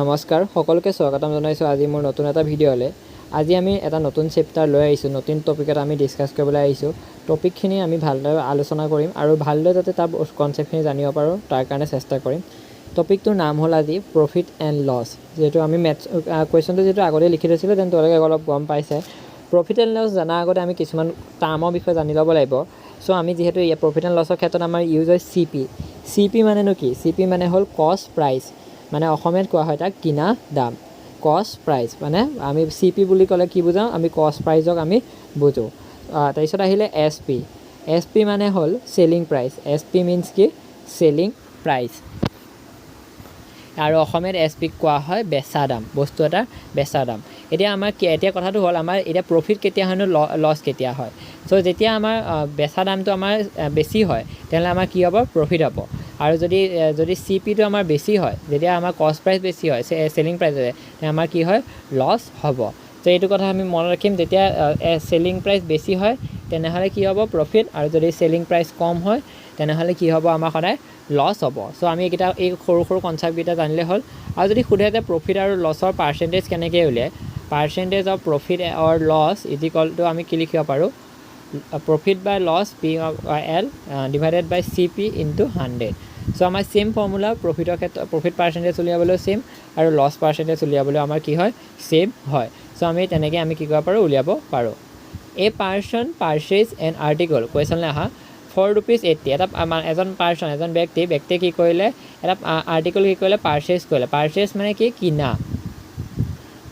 নমস্কাৰ সকলোকে স্বাগতম জনাইছোঁ আজি মোৰ নতুন এটা ভিডিঅ'লৈ। আজি আমি এটা নতুন চেপ্টাৰ লৈ আহিছোঁ, নতুন টপিকত আমি ডিছকাছ কৰিবলৈ আহিছোঁ। টপিকখিনি আমি ভালদৰে আলোচনা কৰিম আৰু ভালদৰে যাতে তাৰ কনচেপ্টখিনি জানিব পাৰোঁ তাৰ কাৰণে চেষ্টা কৰিম। টপিকটোৰ নাম হ'ল আজি প্ৰফিট এণ্ড লছ। যিহেতু আমি কুৱেশ্যনটো যিহেতু আগতে লিখি থৈছিলোঁ তেন্তে তেওঁলোকে অলপ গম পাইছে। প্ৰফিট এণ্ড লছ জনাৰ আগতে আমি কিছুমান টাৰ্মৰ বিষয়ে জানি ল'ব লাগিব। চ' আমি যিহেতু প্ৰফিট এণ্ড লছৰ ক্ষেত্ৰত আমাৰ ইউজ হয় CP মানেনো কি? CP মানে হ'ল কষ্ট প্ৰাইচ, মানে অসমীয়াত কোৱা হয় তাক কিনা দাম। কষ্ট প্ৰাইচ মানে আমি CP বুলি ক'লে কি বুজাওঁ? আমি কষ্ট প্ৰাইজক আমি বুজোঁ। তাৰপিছত আহিলে SP মানে হ'ল চেলিং প্ৰাইচ। SP মিনছ কি? Selling price. আৰু অসমীয়াত SP কোৱা হয় বেচা দাম, বস্তু এটাৰ বেচা দাম। এতিয়া কথাটো হ'ল আমাৰ এতিয়া প্ৰফিট কেতিয়া হয়নো লছ কেতিয়া হয়? চ' যেতিয়া আমাৰ বেচা দামটো আমাৰ বেছি হয় তেনেহ'লে আমাৰ কি হ'ব? প্ৰফিট হ'ব। আৰু যদি CPটো আমাৰ বেছি হয়, যেতিয়া আমাৰ কষ্ট প্ৰাইচ বেছি হয় চেলিং প্ৰাইচে, তেতিয়া আমাৰ কি হয়? লছ হ'ব। ত' এইটো কথা আমি মনত ৰাখিম। যেতিয়া চেলিং প্ৰাইচ বেছি হয় তেনেহ'লে কি হ'ব? প্ৰফিট। আৰু যদি চেলিং প্ৰাইচ কম হয় তেনেহ'লে কি হ'ব? আমাৰ সদায় লছ হ'ব। চ' আমি এই সৰু সৰু কনচেপ্টকেইটা জানিলে হ'ল। আৰু যদি সোধে যে প্ৰফিট আৰু লছৰ পাৰ্চেণ্টেজ কেনেকৈ উলিয়ায়, percentage of profit or loss ইজিকলটো আমি কি লিখিব পাৰোঁ? Profit by loss P/L divided by CP into 100। So' আমাৰ ছেইম ফৰ্মুলা প্ৰফিটৰ ক্ষেত্ৰত প্ৰফিট পাৰ্চেণ্টেজ উলিয়াবলৈও ছেইম আৰু লছ পাৰ্চেণ্টেজ উলিয়াবলৈও আমাৰ কি হয়? ছেইম হয়। চ' আমি তেনেকৈ আমি কি কৰিব পাৰোঁ? উলিয়াব পাৰোঁ। A person purchase an article, কুৱেশ্যনলৈ আহা, ₹4.80। এজন ব্যক্তিয়ে কি কৰিলে? এটা আৰ্টিকল কি কৰিলে? পাৰ্চেজ কৰিলে। পাৰ্চেজ মানে কি? কিনা।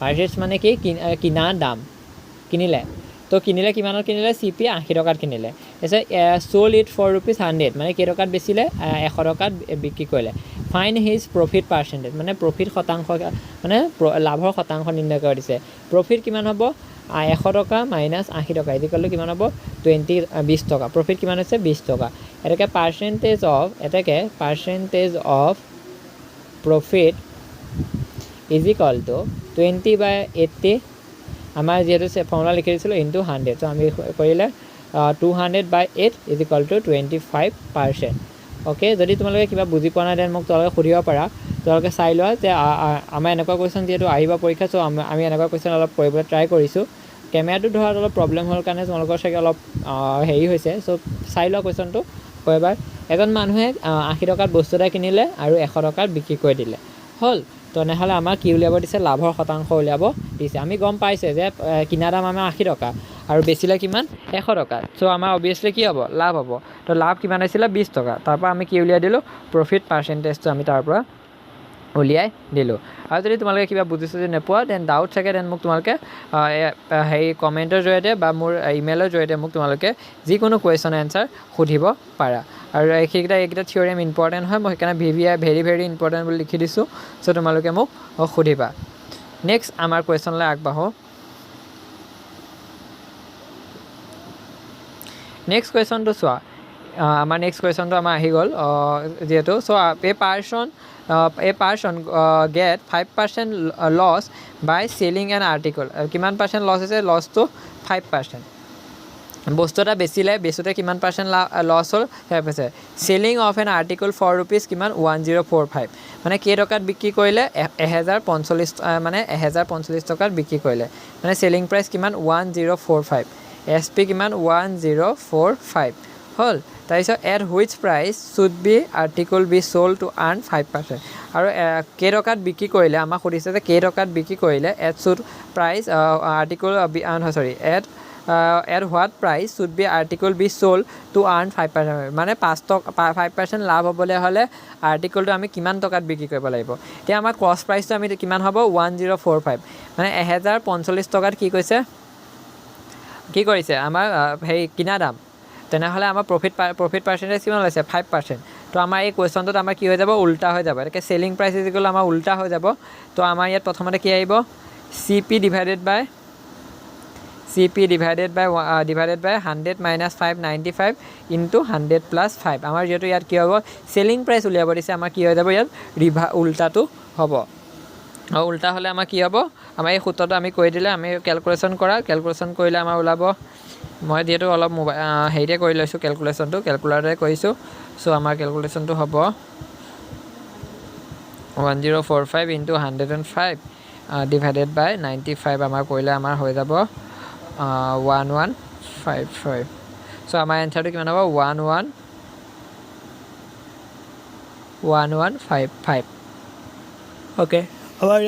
পাৰ্চেজ মানে কি? কিনা দাম কিনিলে। তো কিনিলে কিমানত কিনিলে? CP 80 টকাত কিনিলে। তাৰপিছত চ'ল্ড ইট ফৰ ₹100, মানে কেইটকাত বেচিলে? 100 টকাত বিক্ৰী কৰিলে। ফাইন হিজ প্ৰফিট পাৰ্চেণ্টেজ, মানে প্ৰফিট শতাংশ, মানে লাভৰ শতাংশ নিৰ্ণয় কৰি দিছে। প্ৰফিট কিমান হ'ব? 100 টকা মাইনাছ 80 টকা ইজিকলটো কিমান হ'ব? 20 টকা। প্ৰফিট কিমান হৈছে? 20 টকা। এটাকে পাৰ্চেণ্টেজ অফ প্ৰফিট ইজিকলটো 20/80, আমাৰ যিহেতু ফৰ্মুলা লিখি দিছিলোঁ ইনটু 100। চ' আমি কৰিলে 200/8 ইজিকলটো 25%। অ'কে, যদি তোমালোকে কিবা বুজি পোৱা নাই দেন মোক তোমালোকে সুধিব পাৰা। তোমালোকে চাই লোৱা যে আমাৰ এনেকুৱা কুৱেশ্যন যিহেতু আহিব পৰীক্ষা, চ' আমি এনেকুৱা কুৱেশ্যন অলপ কৰিবলৈ ট্ৰাই কৰিছোঁ। কেমেৰাটো ধৰাত অলপ প্ৰব্লেম হ'ল কাৰণে তোমালোকৰ চাগে অলপ হেৰি হৈছে। চ' চাই লোৱা কুৱেশ্যনটো এবাৰ। এজন মানুহে 80 টকাত বস্তু এটা কিনিলে আৰু 100 টকাত বিক্ৰী কৰি দিলে। হ'ল, তেনেহ'লে আমাৰ কি উলিয়াব দিছে? লাভৰ শতাংশ উলিয়াব দিছে। আমি গম পাইছে যে কিনা দাম আমাৰ 80 টকা আৰু বেচিলে কিমান? 100 টকা। চ' আমাৰ অবভিয়াছলি কি হ'ব? লাভ হ'ব। তো লাভ কিমান হৈছিলে? 20 টকা। তাৰপৰা আমি কি উলিয়াই দিলোঁ? প্ৰফিট পাৰ্চেণ্টেজটো আমি তাৰপৰা উলিয়াই দিলোঁ। আৰু যদি তোমালোকে কিবা বুজিছোঁ যদি নোপোৱা দেন ডাউট থাকে দেন মোক তোমালোকে কমেণ্টৰ জৰিয়তে বা মোৰ ইমেইলৰ জৰিয়তে মোক তোমালোকে যিকোনো কুৱেশ্যন এনচাৰ সুধিব পাৰা। আৰু এইকেইটা থিয়ৰিম ইম্পৰ্টেণ্ট হয়, মই সেইকাৰণে ভেৰি ইম্পৰ্টেণ্ট বুলি লিখি দিছোঁ। চ' তোমালোকে মোক সুধিবা। নেক্সট আমাৰ কুৱেশ্যনলৈ আগবাঢ়োঁ। নেক্সট কুৱেশ্যনটো চোৱা। আমাৰ নেক্সট কুৱেশ্যনটো আমাৰ আহি গ'ল যিহেতু। So' a person get 5% loss by selling an article. কিমান পাৰ্চেণ্ট লছ হৈছে? লছটো 5%। বস্তু এটা বেচোঁতে কিমান পাৰ্চেণ্ট লছ হ'ল? 5%। Selling of an article for rupees কিমান? 1045, মানে কেইটকাত বিক্ৰী কৰিলে? 1045 টকাত বিক্ৰী কৰিলে। মানে চেলিং প্ৰাইচ কিমান? 1045। SP কিমান? 1045। হ'ল। তাৰপিছত at which price should be article be sold to earn 5%। আৰু কেইটকাত বিক্ৰী কৰিলে? আমাক সুধিছে যে কেইটকাত বিক্ৰী কৰিলে at should price article at what price should be article be sold to earn 5%। মানে 5% লাভ হ'বলৈ হ'লে আৰ্টিকলটো আমি কিমান টকাত বিক্ৰী কৰিব লাগিব? এতিয়া আমাৰ কষ্ট প্ৰাইচটো আমি কিমান হ'ব? 1045, মানে 1045 টকাত কি কৰিছে আমাৰ কিনা দাম। তেনেহ'লে আমাৰ প্ৰফিট পাৰ্চেণ্টেজ কিমান লৈছে? 5%। তো আমাৰ এই কুৱেশ্যনটোত আমাৰ কি হৈ যাব? উল্টা হৈ যাব। এনেকৈ চেলিং প্ৰাইচ ইজিকল আমাৰ উল্টা হৈ যাব। তো আমাৰ ইয়াত প্ৰথমতে কি আহিব? CP ডিভাইডেড বাই 100 মাইনাছ 5 95 ইনটু 100 প্লাছ 5। আমাৰ যিহেতু ইয়াত কি হ'ব? চেলিং প্ৰাইচ উলিয়াব দিছে, আমাৰ কি হৈ যাব? ইয়াত উল্টাটো হ'ব। আৰু উল্টা হ'লে আমাৰ কি হ'ব? আমাৰ এই সূত্ৰটো আমি কৰি দিলে, আমি কেলকুলেশ্যন কৰিলে আমাৰ ওলাব। মই যিহেতু অলপ হেৰিতে কৰি লৈছোঁ কেলকুলেশ্যনটো, কেলকুলাৰতে কৰিছোঁ। চ' আমাৰ কেলকুলেশ্যনটো হ'ব 1045 ইনটু 105 ডিভাইডেড বাই 95 আমাৰ কৰিলে আমাৰ হৈ যাব 1155 চ' আমাৰ এনচাৰটো কিমান হ'ব 1155 অ'কে আমাৰ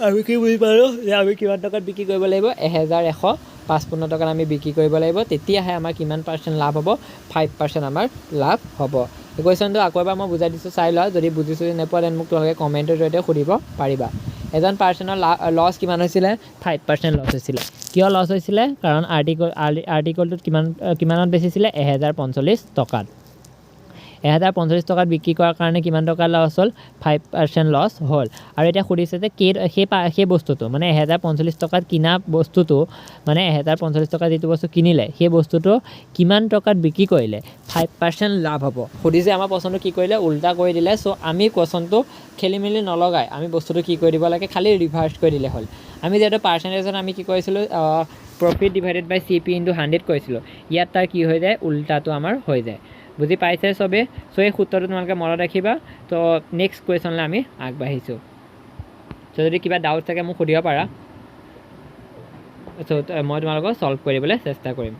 আমি কি বুজি পালোঁ যে আমি কিমান টকাত বিক্ৰী কৰিব লাগিব 1155 টকাত আমি বিক্ৰী কৰিব লাগিব তেতিয়াহে আমাৰ কিমান পাৰ্চেণ্ট লাভ হ'ব 5% আমাৰ লাভ হ'ব এই কুৱেশ্যনটো আকৌ এবাৰ মই বুজাই দিছোঁ চাই লোৱা যদি বুজিছোঁ নোপোৱা দেন মোক তোমালোকে কমেণ্টৰ জৰিয়তে সুধিব পাৰিবা এজন পাৰ্চনৰ লছ কিমান হৈছিলে 5% লছ হৈছিলে কিয় লছ হৈছিলে কাৰণ আৰ্টিকলটোত কিমানত বেচিছিলে 1045 টকাত 1045 টকাত বিক্ৰী কৰাৰ কাৰণে কিমান টকা লছ হ'ল 5% লছ হ'ল আৰু এতিয়া সুধিছে যে সেই বস্তুটো মানে 1045 টকাত কিনা বস্তুটো মানে 1045 টকা যিটো বস্তু কিনিলে সেই বস্তুটো কিমান টকাত বিক্ৰী কৰিলে 5% লাভ হ'ব সুধিছে আমাৰ প্ৰশ্নটো কি কৰিলে উল্টা কৰি দিলে চ' আমি কুৱেশ্যনটো খেলি মেলি নলগাই আমি বস্তুটো কি কৰি দিব লাগে খালি ৰিভাৰ্চ কৰি দিলে হ'ল আমি যিহেতু পাৰ্চেণ্টেজত আমি কি কৰিছিলোঁ profit divided by CP into 100 কৰিছিলোঁ ইয়াত তাৰ কি হৈ যায় উল্টাটো আমাৰ হৈ যায় বুজি পাইছে চবে চ' এই সূত্ৰটো তোমালোকে মনত ৰাখিবা তো নেক্সট কুৱেশ্যনলৈ আমি আগবাঢ়িছোঁ চ' যদি কিবা ডাউট থাকে মোক সুধিব পাৰা চ' মই তোমালোকক ছল্ভ কৰিবলৈ চেষ্টা কৰিম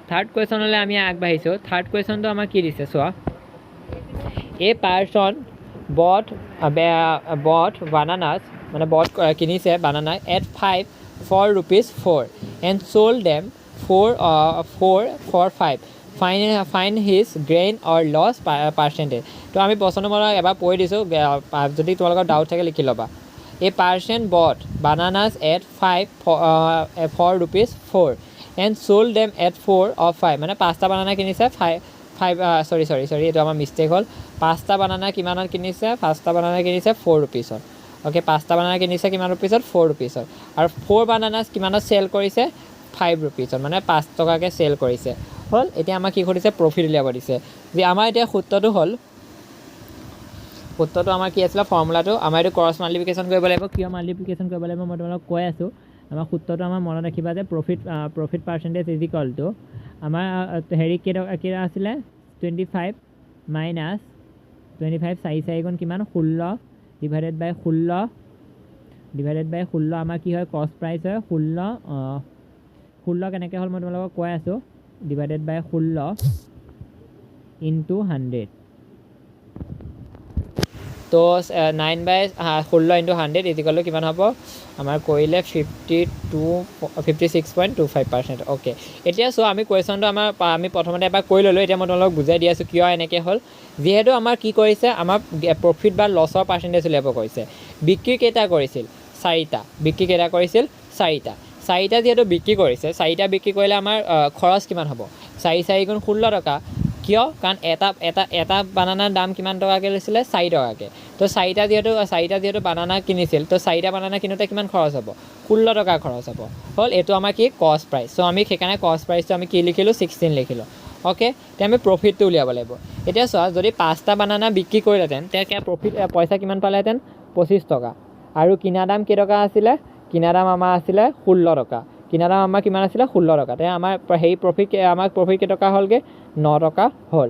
থাৰ্ড কুৱেশ্যনলৈ আমি আগবাঢ়িছোঁ থাৰ্ড কুৱেশ্যনটো আমাক কি দিছে চোৱা এ পাৰ্চন বট বানানাছ মানে বট কিনিছে বানানা at 4 rupees 4 and sold them for 5 find his gain or loss percentage তো আমি প্ৰশ্নটো মই এবাৰ পঢ়ি দিছোঁ যদি তোমালোকৰ ডাউট থাকে লিখি ল'বা a person bought bananas at 4 rupees 4 and sold them at 4 or 5 মানে 5টা বানানা কিনিছে 5 সৰি এইটো আমাৰ মিষ্টেক হ'ল 5টা বানানা কিমানত কিনিছে 5টা বানানা কিনিছে 4 rupeesত অ'কে 5টা বানানা কিনিছে কিমান ৰুপিছত 4 rupeesত আৰু 4 বানানাছ কিমানত চেল কৰিছে 5 rupeesত মানে 5 টকাকৈ চেল কৰিছে হ'ল এতিয়া আমাক কি কৰিছে প্ৰফিট উলিয়াব দিছে যে আমাৰ এতিয়া সূত্ৰটো হ'ল সূত্ৰটো আমাৰ কি আছিলে ফৰ্মুলাটো আমাৰ এইটো ক্ৰছ মাল্টিপ্লিকেশ্যন কৰিব লাগিব কিয় মাল্টিপ্লিকেশ্যন কৰিব লাগিব মই তোমালোকক কৈ আছোঁ আমাৰ সূত্ৰটো আমাৰ মনত ৰাখিবা যে profit percentage is equal to আমাৰ হেৰি কেইটা আছিলে 25 মাইনাছ 25 4 গুণ কিমান 16 ডিভাইডেড বাই 16 আমাৰ কি হয় কষ্ট প্ৰাইচ হয় 16 কেনেকৈ হ'ল মই তোমালোকক কৈ আছোঁ ডিভাইডেড বাই 16 ইনটু 100 তো 9 বাই 16 ইনটু 100 ইজিকেল কিমান হ'ব আমাৰ কৰিলে 56.25% অ'কে এতিয়া চোৱা আমি কুৱেশ্যনটো আমি প্ৰথমতে এবাৰ কৰি ল'লোঁ এতিয়া মই তোমালোকক বুজাই দি আছোঁ কিয় এনেকৈ হ'ল যিহেতু আমাৰ কি কৰিছে আমাৰ প্ৰফিট বা লছৰ পাৰ্চেণ্টেজ উলিয়াব কৰিছে বিক্ৰী কেইটা কৰিছিল 4টা বিক্ৰী কেইটা কৰিছিল 4টা যিহেতু বিক্ৰী কৰিছে 4টা বিক্ৰী কৰিলে আমাৰ খৰচ কিমান হ'ব 4 গুণ 16 টকা কিয় কাৰণ এটা বানানাৰ দাম কিমান টকাকৈ লৈছিলে 4 টকাকৈ তো 4টা যিহেতু বানানা কিনিছিল তো 4টা বানানা কিনোতে কিমান খৰচ হ'ব 16 টকা খৰচ হ'ব হ'ল এইটো আমাৰ কি কষ্ট প্ৰাইচ চ' আমি সেইকাৰণে কষ্ট প্ৰাইচটো আমি কি লিখিলোঁ 16 লিখিলোঁ অ'কে এতিয়া আমি প্ৰফিটটো উলিয়াব লাগিব এতিয়া চোৱা যদি 5টা বানানা বিক্ৰী কৰিলেহেঁতেন তেতিয়া পইচা কিমান পালেহেঁতেন 25 টকা আৰু কিনা দাম কেইটকা আছিলে কিনা দাম আমাৰ আছিলে 16 টকা কিনা দাম আমাৰ কিমান আছিলে 16 টকা তেতিয়া আমাৰ সেই প্ৰফিট কেইটকা হ'লগৈ 9 টকা হ'ল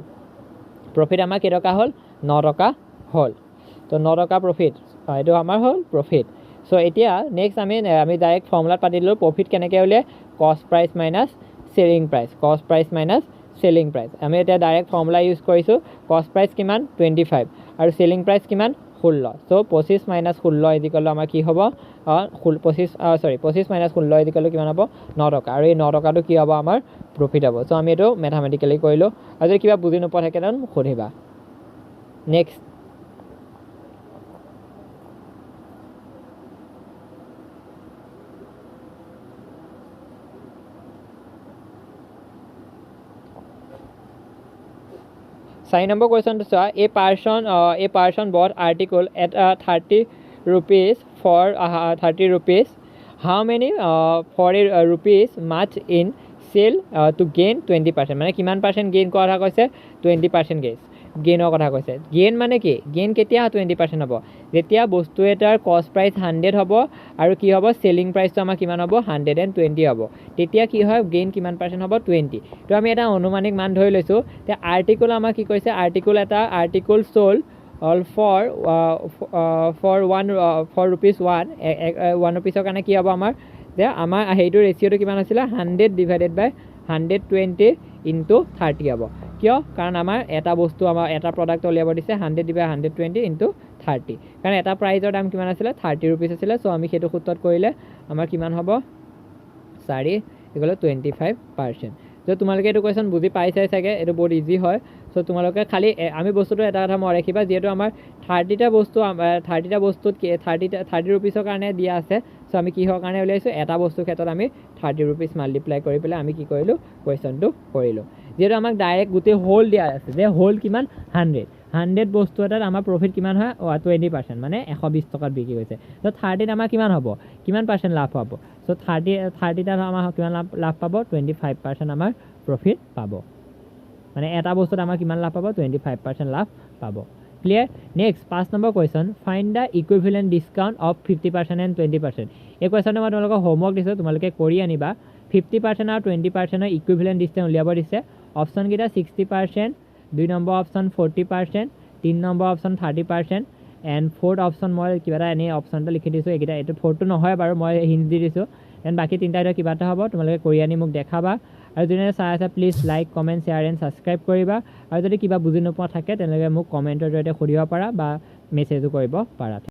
প্ৰফিট আমাৰ কেইটকা হ'ল 9 টকা হ'ল তো 9 টকা প্ৰফিট এইটো আমাৰ হ'ল প্ৰফিট চ' এতিয়া নেক্সট আমি ডাইৰেক্ট ফৰ্মুলাত পাতি দিলোঁ প্ৰফিট কেনেকৈ উলিয়াই কষ্ট প্ৰাইচ মাইনাছ চেলিং প্ৰাইচ আমি এতিয়া ডাইৰেক্ট ফৰ্মুলা ইউজ কৰিছোঁ কষ্ট প্ৰাইচ কিমান 25 আৰু চেলিং প্ৰাইচ কিমান 16 চ' 25 মাইনাছ 16 ইজিকেল আমাৰ কি হ'ব 25 মাইনাছ 16 ইজিকেল কিমান হ'ব 9 টকা আৰু এই 9 টকাটো কি হ'ব আমাৰ প্ৰফিট হ'ব চ' আমি এইটো মেথামেটিকেলি কৰিলোঁ আৰু যদি কিবা বুজি নোপোৱা থাকে তেনে মোক সুধিবা নেক্সট চাৰি নম্বৰ কুৱেশ্যনটো চোৱা a person bought article at 30 rupees for 30 rupees how many 40 rupees much in sell to gain 20%, মানে কিমান পাৰ্চেণ্ট গেইন কৰা কথা কৈছে, 20% গেইনৰ কথা কৈছে। গেইন মানে কি, গেইন কেতিয়া 20% হ'ব, যেতিয়া বস্তু এটাৰ কষ্ট প্ৰাইচ 100 হ'ব আৰু কি হ'ব, চেলিং প্ৰাইচটো আমাৰ কিমান হ'ব, 120 হ'ব, তেতিয়া কি হয়, গেইন কিমান পাৰ্চেণ্ট হ'ব, 20। তো আমি এটা অনুমানিক মান ধৰি লৈছোঁ। তে আৰ্টিকল আমাৰ কি কৈছে, article sold all for one ৰুপিছৰ কাৰণে কি হ'ব আমাৰ, যে আমাৰ সেইটো ৰেচিঅ'টো কিমান আছিলে, 100 ডিভাইডেড বাই 120 ইনটু 30 হ'ব। কিয়, কাৰণ আমাৰ এটা বস্তু, আমাৰ এটা প্ৰডাক্ট উলিয়াব দিছে 100 ডিভাইড 120 ইনটু 30, কাৰণ এটা প্ৰাইজৰ দাম কিমান আছিলে, 30 ৰুপিছ আছিলে। চ' আমি সেইটো সূত্ৰত কৰিলে আমাৰ কিমান হ'ব, 4 = 25%। চ' তোমালোকে এইটো কুৱেশ্যন বুজি পাইছাই চাগে, এইটো বহুত ইজি হয়। চ' তোমালোকে খালি আমি বস্তুটো এটা কথা মনত ৰাখিবা, যিহেতু আমাৰ 30টা বস্তুত 30 ৰুপিছৰ কাৰণে দিয়া আছে। চ' আমি কিহৰ কাৰণে উলিয়াইছোঁ, এটা বস্তুৰ ক্ষেত্ৰত আমি 30 ৰুপিছ মাল্টিপ্লাই কৰি পেলাই আমি কি কৰিলোঁ, কুৱেশ্যনটো কৰিলোঁ। যিহেতু আমাক ডাইৰেক্ট গোটেই হোল দিয়া আছে, যে হোল কিমান, 100 বস্তু এটাত আমাৰ প্ৰফিট কিমান হয়, 20%, মানে 120 টকাত বিক্ৰী হৈছে। ত' 30ত আমাৰ কিমান হ'ব, কিমান পাৰ্চেণ্ট লাভ পাব। চ' 30টাত আমাৰ কিমান লাভ পাব, 25% আমাৰ প্ৰফিট পাব, মানে এটা বস্তুত আমাৰ কিমান লাভ পাব, 25% লাভ পাব। Clear. Next 5 number question, find the equivalent discount of 50% and 20%। এই কুৱেশ্যনটো মই তোমালোকক হোমৱৰ্ক দিছোঁ, তোমালোকে কৰি আনিবা। 50% আৰু 20%ৰ ইকুইভেলেণ্ট ডিছকাউণ্ট উলিয়াব দিছে। অপশ্যনকেইটা 60%, 2 number option 40%, 3 number option 30%, and 4th option মই কিবা এটা এনেই অপশ্যন এটা লিখি দিছোঁ, এইকেইটা, এইটো 4th নহয় বাৰু, মই হিণ্ট দি দিছোঁ। এণ্ড বাকী 3টা কিবা এটা হ'ব, তোমালোকে কৰি আনি মোক দেখাবা। আৰু যদি চাই আছা, please like, comment, share and subscribe কৰিবা। আৰু যদি কিবা বুজি নোপোৱা থাকে, তেনেহ'লে মোক কমেণ্টৰ জৰিয়তে সুধিব পাৰা বা মেছেজো কৰিব পাৰা।